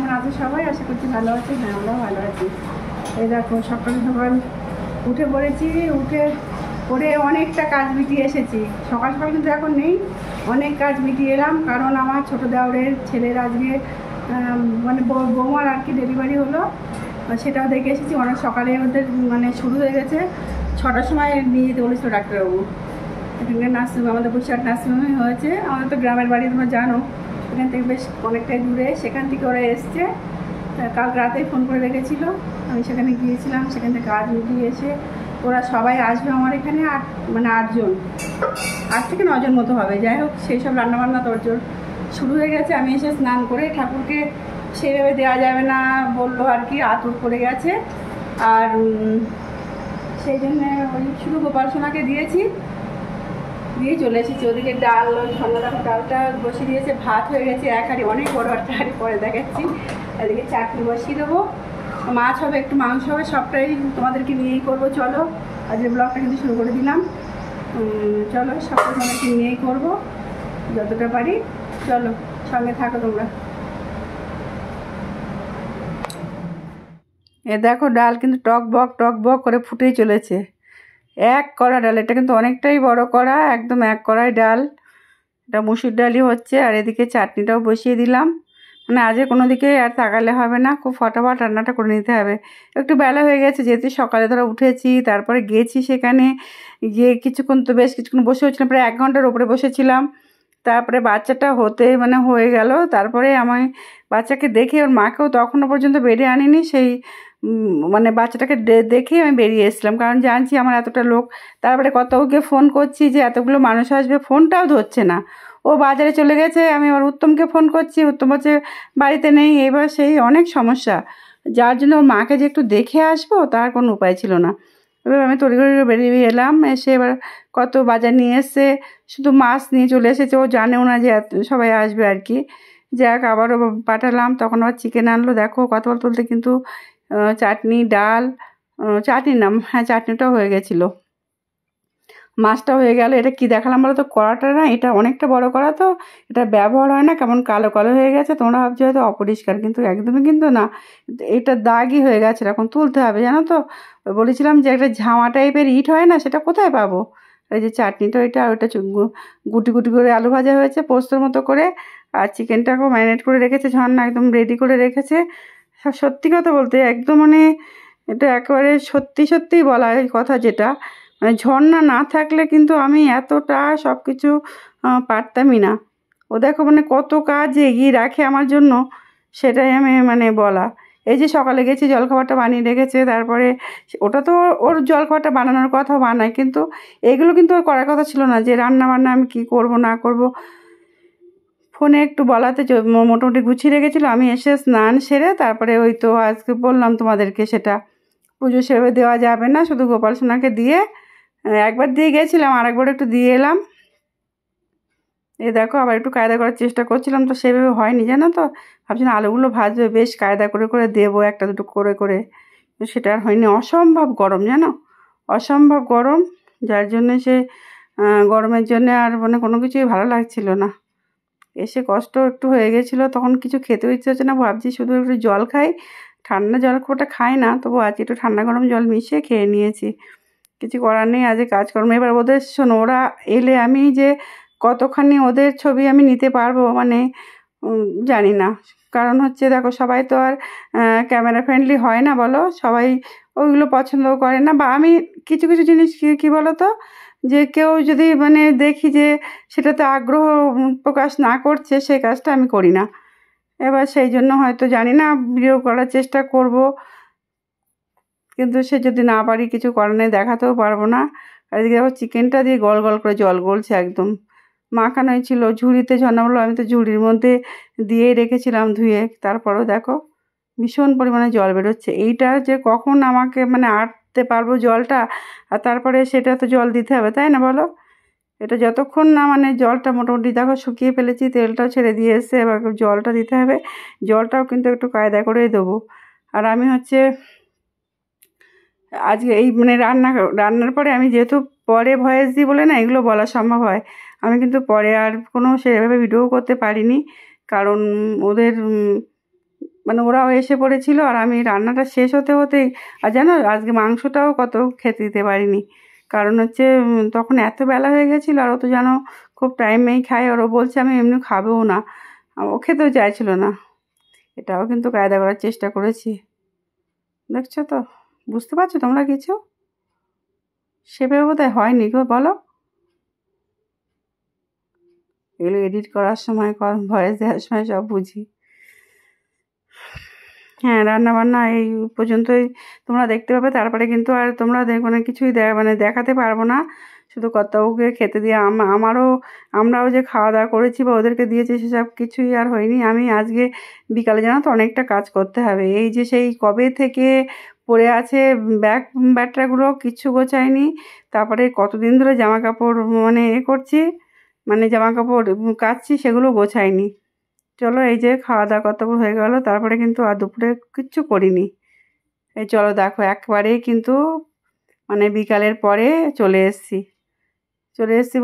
কেমন আছে সবাই? আশা করছি ভালো আছে। হ্যাঁ, আমরাও ভালো আছি। এই দেখো সকাল সকাল উঠে পড়েছি, উঠে পড়ে অনেকটা কাজ মিটিয়ে এসেছি। সকাল সকাল কিন্তু এখন নেই, অনেক কাজ মিটিয়ে এলাম, কারণ আমার ছোটো দেওরের ছেলের আজকে মানে বৌমার আর কি ডেলিভারি হলো, সেটাও দেখে এসেছি। অনেক সকালে ওদের মানে শুরু হয়ে গেছে, 6টার সময় নিয়ে যেতে বলেছিল ডাক্তারবাবু। এখানকার নার্সিং, আমাদের বসিরহাট নার্সিংহোমে হয়েছে। আমাদের তো গ্রামের বাড়ি, তোমরা জানো, এখান থেকে বেশ অনেকটাই দূরে। সেখান থেকে ওরা এসছে, কাল রাতেই ফোন করে রেখেছিলো, আমি সেখানে গিয়েছিলাম। সেখান থেকে কাজ মিটিয়ে এসে ওরা সবাই আসবে আমার এখানে, 8 জন, 8 থেকে 9 জন মতো হবে। যাই হোক, সেই সব রান্নাবান্না তোড়জোড় শুরু হয়ে গেছে। আমি এসে স্নান করে, ঠাকুরকে সেইভাবে দেওয়া যাবে না বললো আর কি, আতুর পড়ে গেছে, আর সেই জন্যে ওই শুধু গোপাল সোনাকে দিয়েছি, দিয়ে চলে এসেছি। ওদিকে ডাল, সন্ধ্যাটা ডালটা বসিয়ে দিয়েছে, ভাত হয়ে গেছে এক হাঁড়ি, অনেক বড় একটা হাঁড়ি, পরে দেখাচ্ছি। এদিকে চাটনি বসিয়ে দেবো, মাছ হবে, একটু মাংস হবে, সবটাই তোমাদেরকে নিয়েই করবো। চলো, আজকে ব্লগটা কিন্তু শুরু করে দিলাম। চলো, সবটা তোমাদেরকে নিয়েই করবো যতটা পারি। চলো, সঙ্গে থাকো তোমরা। এ দেখো, ডাল কিন্তু টক বক করে ফুটেই চলেছে। এক কড়া ডাল, এটা কিন্তু অনেকটাই বড় কড়া, একদম এক কড়াই ডাল। এটা মুসুর ডালই হচ্ছে। আর এদিকে চাটনিটাও বসিয়ে দিলাম, মানে আজকে কোনো দিকে আর তাকালে হবে না, খুব ফটাফট রান্নাটা করে নিতে হবে। একটু বেলা হয়ে গেছে, যেহেতু সকালে ধরো উঠেছি, তারপরে গেছি সেখানে, গিয়ে কিছুক্ষণ তো বেশ কিছুক্ষণ বসে হচ্ছিলাম, প্রায় 1 ঘন্টার উপরে বসেছিলাম। তারপরে বাচ্চাটা মানে হয়ে গেল, তারপরে আমি বাচ্চাকে দেখে, ওর মাকেও তখনও পর্যন্ত বেরিয়ে আনিনি, সেই মানে বাচ্চাটাকে দেখেই আমি বেরিয়ে এসেছিলাম, কারণ জানছি আমার এতটা লোক। তারপরে কতকে ফোন করছি যে এতগুলো মানুষ আসবে, ফোনটাও ধরছে না, ও বাজারে চলে গেছে। আমি আবার উত্তমকে ফোন করছি, উত্তম হচ্ছে বাড়িতে নেই। এবার সেই অনেক সমস্যা, যার জন্য ওর মাকে যে একটু দেখে আসবো তার কোনো উপায় ছিল না। এবার আমি তড়িঘড়ি বেরিয়ে এলাম, এসে এবার কত বাজার নিয়ে এসছে, শুধু মাছ নিয়ে চলে এসেছে, ও জানেও না যে সবাই আসবে আর কি। যাক, আবারও পাঠালাম, তখন আবার চিকেন আনলো। দেখো কথা বলতে বলতে কিন্তু চাটনি, ডাল, চাটনি নাম, হ্যাঁ চাটনিটাও হয়ে গেছিলো, মাছটা হয়ে গেল। এটা কি দেখালাম বলো তো, কড়াটা না, এটা অনেকটা বড় কড়া, তো এটা ব্যবহার হয় না, কেমন কালো কালো হয়ে গেছে। তোমরা ভাবছো হয়তো অপরিষ্কার, কিন্তু একদমই কিন্তু না, এটা দাগই হয়ে গেছে, এখন তুলতে হবে জানো তো। বলেছিলাম যে একটা ঝামা টাইপের ইট হয় না, সেটা কোথায় পাবো। এই যে চাটনিটা, ওইটা ওইটা গুটি গুটি করে আলু ভাজা হয়েছে পোস্তর মতো করে, আর চিকেনটাকেও ম্যারিনেট করে রেখেছে, ঝর্ণা একদম রেডি করে রেখেছে। সত্যি কথা বলতে একদম মানে এটা একেবারে সত্যি সত্যিই বলা এই কথা, যেটা মানে ঝর্ণা না থাকলে কিন্তু আমি এতটা সব কিছু পারতামই না। ও দেখো মানে কত কাজ এগিয়ে রাখে আমার জন্য, সেটাই আমি মানে বলা। এই যে সকালে গেছি, জলখাবারটা বানিয়ে রেখেছে, তারপরে ওটা তো ওর জলখাবারটা বানানোর কথা বানায়, কিন্তু এগুলো কিন্তু ওর করার কথা ছিল না, যে রান্না বান্না আমি কী করব না করব। ফোনে একটু বলাতে মোটামুটি গুছিয়ে রেখেছিলো। আমি এসে স্নান সেরে তারপরে ওই তো আজকে বললাম তোমাদেরকে, সেটা পুজো সেভাবে দেওয়া যাবে না, শুধু গোপাল সোনাকে দিয়ে একবার দিয়ে গেছিলাম, আর একবার একটু দিয়ে এলাম। এই দেখো, আবার একটু কায়দা করার চেষ্টা করছিলাম, তো সেভাবে হয়নি জানো তো। ভাবছিলাম আলুগুলো ভাজবে, বেশ কায়দা করে করে দেবো, একটা দুটো করে করে, সেটা আর হয়নি। অসম্ভব গরম জানো, অসম্ভব গরম, যার জন্যে সে গরমের জন্যে আর মানে কোনো কিছুই ভালো লাগছিল না। এসে কষ্ট একটু হয়ে গেছিলো, তখন কিছু খেতেও ইচ্ছে হচ্ছে না, ভাবছি শুধু একটু জল খাই। ঠান্ডা জল খুব একটা খাই না, তবু আজকে একটু ঠান্ডা গরম জল মিশিয়ে খেয়ে নিয়েছি। কিছু করার নেই, আজকে কাজকর্ম। এবার ওদের শোনো, ওরা এলে আমি যে কতখানি ওদের ছবি আমি নিতে পারবো মানে জানি না। কারণ হচ্ছে দেখো, সবাই তো আর ক্যামেরা ফ্রেন্ডলি হয় না বলো, সবাই ওইগুলো পছন্দও করে না। বা আমি কিছু কিছু জিনিস কী বলো তো, যে কেউ যদি মানে দেখি যে সেটাতে আগ্রহ প্রকাশ না করছে, সেই কাজটা আমি করি না। এবার সেই জন্য হয়তো জানি না, ভিডিও করার চেষ্টা করব, কিন্তু সে যদি না পারি, কিছু করার নেই, দেখাতেও পারবো না। আর এদিকে আবার চিকেনটা দিয়ে গল গল করে জল গলছে, একদম মাখানোই ছিল ঝুড়িতে। ঝর্ণা বললো আমি তো ঝুড়ির মধ্যে দিয়েই রেখেছিলাম ধুয়ে, তারপরেও দেখো ভীষণ পরিমাণে জল বেরোচ্ছে। এইটা যে কখন আমাকে মানে আটতে পারবো জলটা, আর তারপরে সেটা তো জল দিতে হবে, তাই না বলো। এটা যতক্ষণ না মানে জলটা মোটামুটি দেখো শুকিয়ে ফেলেছি, তেলটাও ছেড়ে দিয়ে এসছে, এবার জলটা দিতে হবে। জলটাও কিন্তু একটু কায়দা করেই দেবো। আর আমি হচ্ছে আজকে এই মানে রান্নার পরে আমি যেহেতু পরে ভয়েস দিই বলে না এগুলো বলা সম্ভব হয়, আমি কিন্তু পরে আর কোনো সেভাবে ভিডিও করতে পারিনি, কারণ ওদের মানে ওরাও এসে পড়েছিল আর আমি রান্নাটা শেষ হতে হতেই, আর জানো আজকে মাংসটাও কত খেতে দিতে পারিনি, কারণ হচ্ছে তখন এত বেলা হয়ে গেছিলো, আর ও তো জানো খুব টাইমেই খায়, আর ও বলছে আমি এমনি খাবেও না, ও খেতেও চাইছিল না। এটাও কিন্তু কায়দা করার চেষ্টা করেছি, দেখছো তো, বুঝতে পারছো তোমরা কিছু? সেভাবে বোধহয় হয়নি গো, বলো। এগুলো এডিট করার সময়, ভয়েস দেওয়ার সময় সব বুঝি। হ্যাঁ, রান্নাবান্না এই পর্যন্তই তোমরা দেখতে পাবে, তারপরে কিন্তু আর তোমরা মানে কিছুই মানে দেখাতে পারবো না, শুধু কর্তাবুকে খেতে দিয়ে আমরাও যে খাওয়া দাওয়া করেছি বা ওদেরকে দিয়েছি সেসব কিছুই আর হয়নি। আমি আজকে বিকালে জানো তো অনেকটা কাজ করতে হবে, এই যে সেই কবে থেকে পড়ে আছে ব্যাটরাগুলো কিচ্ছু গোছায়নি, তারপরে কতদিন ধরে জামা কাপড় মানে করছি, মানে জামা কাপড় কাচ্ছি, সেগুলো গোছায়নি। চলো, এই যে খাওয়া দাওয়া কত হয়ে গেল, তারপরে কিন্তু আর দুপুরে কিচ্ছু করিনি। এই চলো দেখো একবারেই কিন্তু মানে বিকালের পরে চলে এসেছি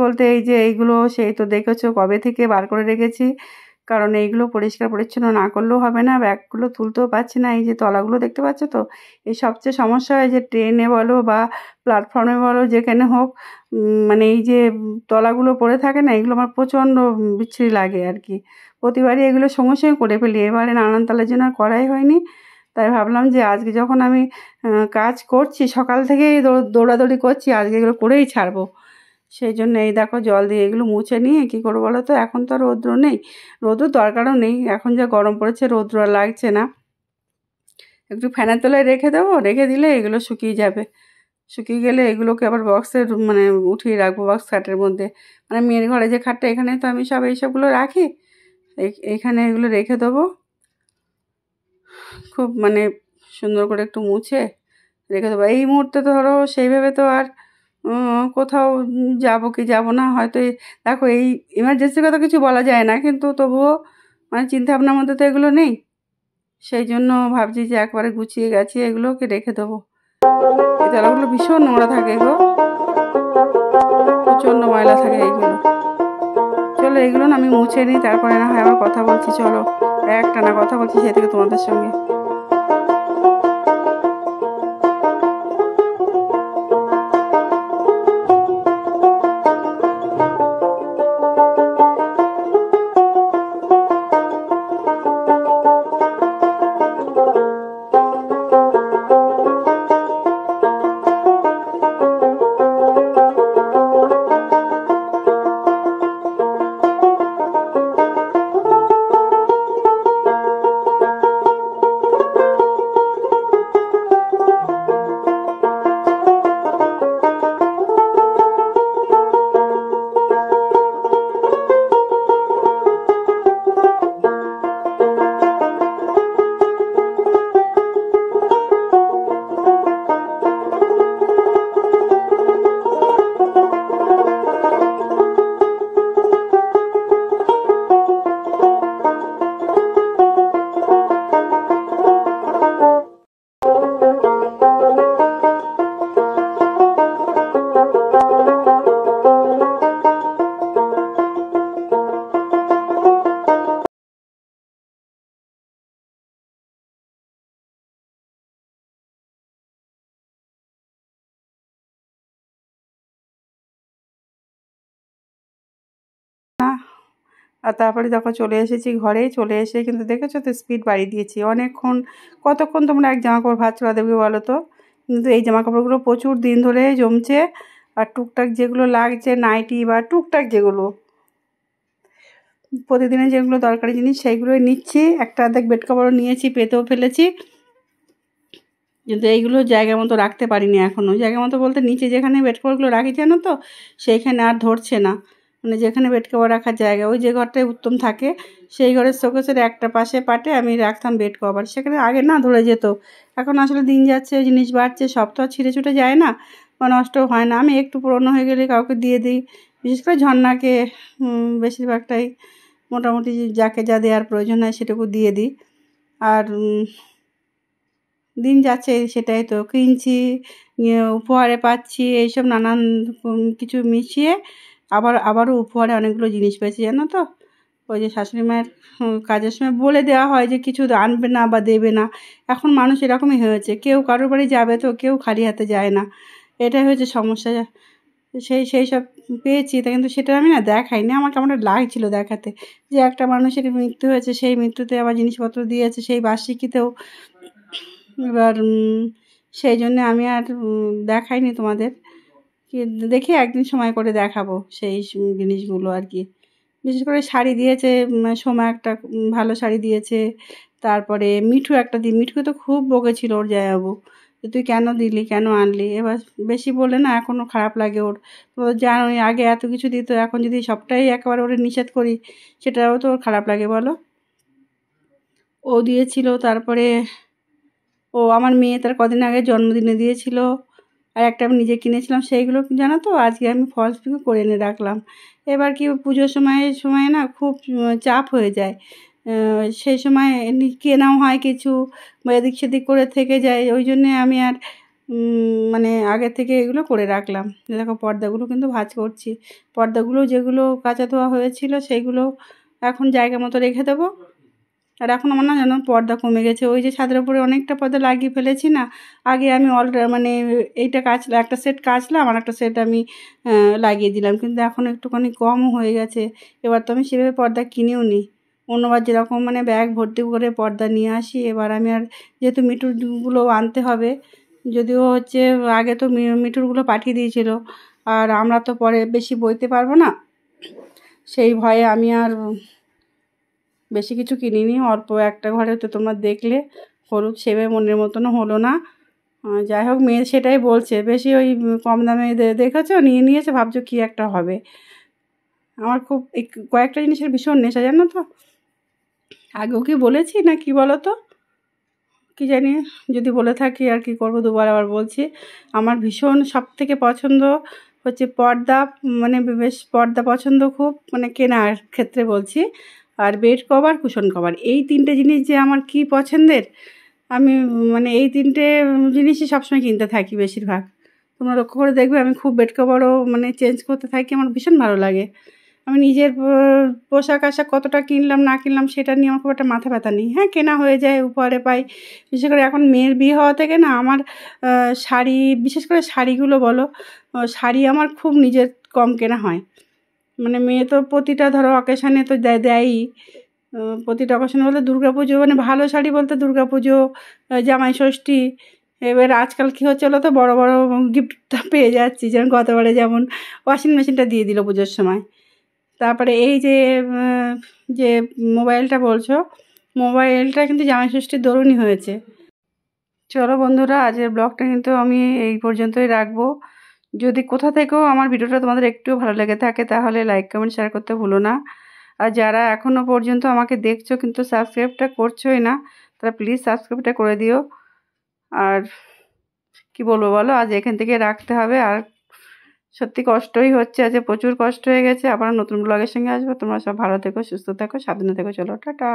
বলতে এই যে এইগুলো সেই তো দেখেছো কবে থেকে বার করে রেখেছি, কারণ এইগুলো পরিষ্কার পরিচ্ছন্ন না করলেও হবে না, ব্যাগগুলো তুলতেও পারছি না, এই যে তলাগুলো দেখতে পাচ্ছ তো, এই সবচেয়ে সমস্যা হয় যে ট্রেনে বলো বা প্ল্যাটফর্মে বলো যেখানে হোক, মানে এই যে তলাগুলো পড়ে থাকে না, এগুলো আমার প্রচণ্ড বিচ্ছিরি লাগে আর কি, প্রতিবারই এগুলো সঙ্গে সঙ্গে করে ফেলি, এবারে নানান তালের জন্য আর করাই হয়নি। তাই ভাবলাম যে আজকে যখন আমি কাজ করছি সকাল থেকেই দৌড়াদৌড়ি করছি, আজকে এগুলো করেই ছাড়বো। সেই জন্য এই দেখো জল দিয়ে এগুলো মুছে নিয়ে কী করবো বলো তো, এখন তো রৌদ্র নেই, রৌদ্র দরকারও নেই, এখন যা গরম পড়েছে রৌদ্র আর লাগছে না, একটু ফ্যানের তলায় রেখে দেবো, রেখে দিলে এগুলো শুকিয়ে যাবে, শুকিয়ে গেলে এগুলোকে আবার বক্সে মানে উঠিয়ে রাখবো, বক্স খাটের মধ্যে, মানে মেয়ের ঘরে যে খাটটা এখানে তো আমি সব এইসবগুলো রাখি, এইখানে এগুলো রেখে দেবো, খুব মানে সুন্দর করে একটু মুছে রেখে দেবো। এই মুহূর্তে তো ধরো সেইভাবে তো আর কোথাও যাব কি যাব না, হয়তো দেখো এই ইমার্জেন্সির কথা কিছু বলা যায় না, কিন্তু তবুও মানে চিন্তাভাবনার মধ্যে তো এগুলো নেই, সেই জন্য ভাবছি যে একবারে গুছিয়ে গাছিয়ে এগুলোকে রেখে দেবো। এই তলাগুলো ভীষণ নোংরা থাকে গো, প্রচণ্ড ময়লা থাকে এইগুলো। চলো এইগুলো না আমি মুছে নিই, তারপরে না হয় আবার কথা বলছি, চলো একটানা কথা বলছি সেই থেকে তোমাদের সঙ্গে। আর তারপরে যখন চলে এসেছি ঘরে, চলে এসে কিন্তু দেখেছো তো স্পিড বাড়িয়ে দিয়েছি অনেকক্ষণ, কতক্ষণ তোমরা এক জামা কাপড় ভাঁজ করা দেবে বলো তো, কিন্তু এই জামা কাপড়গুলো প্রচুর দিন ধরে জমছে, আর টুকটাক যেগুলো লাগছে নাইটি বা টুকটাক যেগুলো প্রতিদিনের যেগুলো দরকারি জিনিস সেইগুলোই নিচ্ছি, একটা অর্ধেক বেড কাপড়ও নিয়েছি, পেতেও ফেলেছি, কিন্তু এইগুলো জায়গা মতো রাখতে পারিনি এখনও, জায়গা মতো বলতে নিচে যেখানে বেড কাপড়গুলো রাখি জানো তো সেইখানে আর ধরছে না, মানে যেখানে বেড কভার রাখার জায়গা, ওই যে ঘরটায় উত্তম থাকে সেই ঘরের শোকেসের একটা পাশে পাটে আমি রাখতাম বেড কভার, সেখানে আগে না ধরে যেত, এখন আসলে দিন যাচ্ছে জিনিস বাড়ছে, সব তো আর ছিঁড়ে ছুটে যায় না বা নষ্টও হয় না, আমি একটু পুরনো হয়ে গেলে কাউকে দিয়ে দিই, বিশেষ করে ঝর্ণাকে, বেশিরভাগটাই মোটামুটি যাকে যা দেওয়ার প্রয়োজন হয় সেটুকু দিয়ে দিই, আর দিন যাচ্ছে সেটাই তো কিনছি, উপহারে পাচ্ছি, এইসব নানান কিছু মিশিয়ে আবারও উপহারে অনেকগুলো জিনিস পেয়েছি জানো তো, ওই যে শাশুড়ি মায়ের কাজের সময় বলে দেওয়া হয় যে কিছু আনবে না বা দেবে না। এখন মানুষ এরকমই হয়েছে, কেউ কারোর বাড়ি যাবে তো কেউ খালি হাতে যায় না, এটাই হয়েছে সমস্যা। সেই সব পেয়েছি তা, কিন্তু সেটা আমি না দেখাইনি। আমার কেমন লাগছিল দেখাতে, যে একটা মানুষের মৃত্যু হয়েছে, সেই মৃত্যুতে আবার জিনিসপত্র দিয়েছে সেই বার্ষিকীতেও। এবার সেই জন্যে আমি আর দেখাইনি তোমাদের। দেখি একদিন সময় করে দেখাবো সেই জিনিসগুলো আর কি। বিশেষ করে শাড়ি দিয়েছে, সময় একটা ভালো শাড়ি দিয়েছে। তারপরে মিঠু একটা মিঠুকে তো খুব বকেছিল ওর জামাইবাবু, যে তুই কেন দিলি, কেন আনলি। এবার বেশি বলে না এখনও খারাপ লাগে ওর। তো জানোই আগে এত কিছু দিত, এখন যদি সবটাই একেবারে ওরে নিষেধ করি সেটাও তো ওর খারাপ লাগে বলো। ও দিয়েছিল। তারপরে আমার মেয়ে তার কদিন আগে জন্মদিনে দিয়েছিল। আর একটা আমি নিজে কিনেছিলাম, সেইগুলো জানো তো আজকে আমি ফলস পিকো করে এনে রাখলাম। এবার কি পুজোর সময় না খুব চাপ হয়ে যায়, সেই সময় কেনাও হয় কিছু, বা এদিক সেদিক করে থেকে যায়। ওই জন্যে আমি আর মানে আগে থেকে এগুলো করে রাখলাম। দেখো পর্দাগুলো কিন্তু ভাঁজ করছি, পর্দাগুলো যেগুলো কাচা ধোয়া হয়েছিল সেইগুলো এখন জায়গা মতো রেখে দেবো। আর এখন আমার না যেন পর্দা কমে গেছে, ওই যে ছাদের উপরে অনেকটা পর্দা লাগিয়ে ফেলেছি না। আগে আমি মানে এইটা কাচলাম, একটা সেট কাচলাম আর একটা সেট আমি লাগিয়ে দিলাম, কিন্তু এখন একটুখানি কমও হয়ে গেছে। এবার তো আমি সেভাবে পর্দা কিনেও নিই, অন্যবার যেরকম মানে ব্যাগ ভর্তি করে পর্দা নিয়ে আসি। এবার আমি আর যেহেতু মিটুরগুলো আনতে হবে, যদিও হচ্ছে আগে তো মিটুরগুলো পাঠিয়ে দিয়েছিল, আর আমরা তো পরে বেশি বইতে পারবো না, সেই ভয়ে আমি আর বেশি কিছু কিনিনি। অল্প একটা ঘরে তো তোমরা দেখলে হলুদ সেবে মনের মতনও হলো না। যাই হোক, মেয়ে সেটাই বলছে, বেশি ওই কম দামে দেখেছো নিয়েছে, ভাবছো কী একটা হবে। আমার খুব এই কয়েকটা জিনিসের ভীষণ নেশা, জানো তো। আগেও কি বলেছি না কি বলো তো, কী জানি, যদি বলে থাকি আর কি করবো, দুবার আবার বলছি। আমার ভীষণ সবথেকে পছন্দ হচ্ছে পর্দা, মানে বেশ পর্দা পছন্দ খুব, মানে কেনার ক্ষেত্রে বলছি। আর বেড কভার, কুশন কভার, এই তিনটে জিনিস যে আমার কি পছন্দের। আমি মানে এই তিনটে জিনিসই সবসময় কিনতে থাকি বেশিরভাগ। তোমরা লক্ষ্য করে দেখবে আমি খুব বেড কভারও মানে চেঞ্জ করতে থাকি, আমার ভীষণ ভালো লাগে। আমি নিজের পোশাক আশাক কতটা কিনলাম না কিনলাম সেটা নিয়ে আমার খুব একটা মাথা ব্যথা নেই। হ্যাঁ, কেনা হয়ে যায়, উপহারে পাই। বিশেষ করে এখন মেয়ের বিয়ে হওয়া থেকে না আমার শাড়ি, বিশেষ করে শাড়িগুলো বলো, শাড়ি আমার খুব নিজের কম কেনা হয়। মানে মেয়ে তো প্রতিটা ধরো অকেশানে তো দেয়ই, প্রতিটা অকেশানে বলতে দুর্গাপুজো, মানে ভালো শাড়ি বলতে দুর্গাপুজো, জামাই ষষ্ঠী। এবার আজকাল কী হচ্ছে বলো তো, বড়ো বড়ো গিফটটা পেয়ে যাচ্ছি, যেমন গতবারে যেমন ওয়াশিং মেশিনটা দিয়ে দিল পুজোর সময়। তারপরে এই যে যে মোবাইলটা বলছো, মোবাইলটা কিন্তু জামাই ষষ্ঠীর দরুনই হয়েছে। চলো বন্ধুরা, আজকের ব্লগটা কিন্তু আমি এই পর্যন্তই রাখবো। যদি কোথা থেকেও আমার ভিডিওটা তোমাদের একটু ভালো লেগে থাকে তাহলে লাইক কমেন্ট শেয়ার করতে ভুলো না। আর যারা এখনও পর্যন্ত আমাকে দেখছো কিন্তু সাবস্ক্রাইবটা করছোই না, তারা প্লিজ সাবস্ক্রাইবটা করে দিও। আর কি বলবো বলো, আজ এখান থেকে রাখতে হবে। আর সত্যি কষ্টই হচ্ছে, আজ প্রচুর কষ্ট হয়ে গেছে। আবার নতুন ব্লগের সঙ্গে আসবো। তোমরা সব ভালো থেকো, সুস্থ থেকো, সাবধানে থেকো। চলো, টাটা।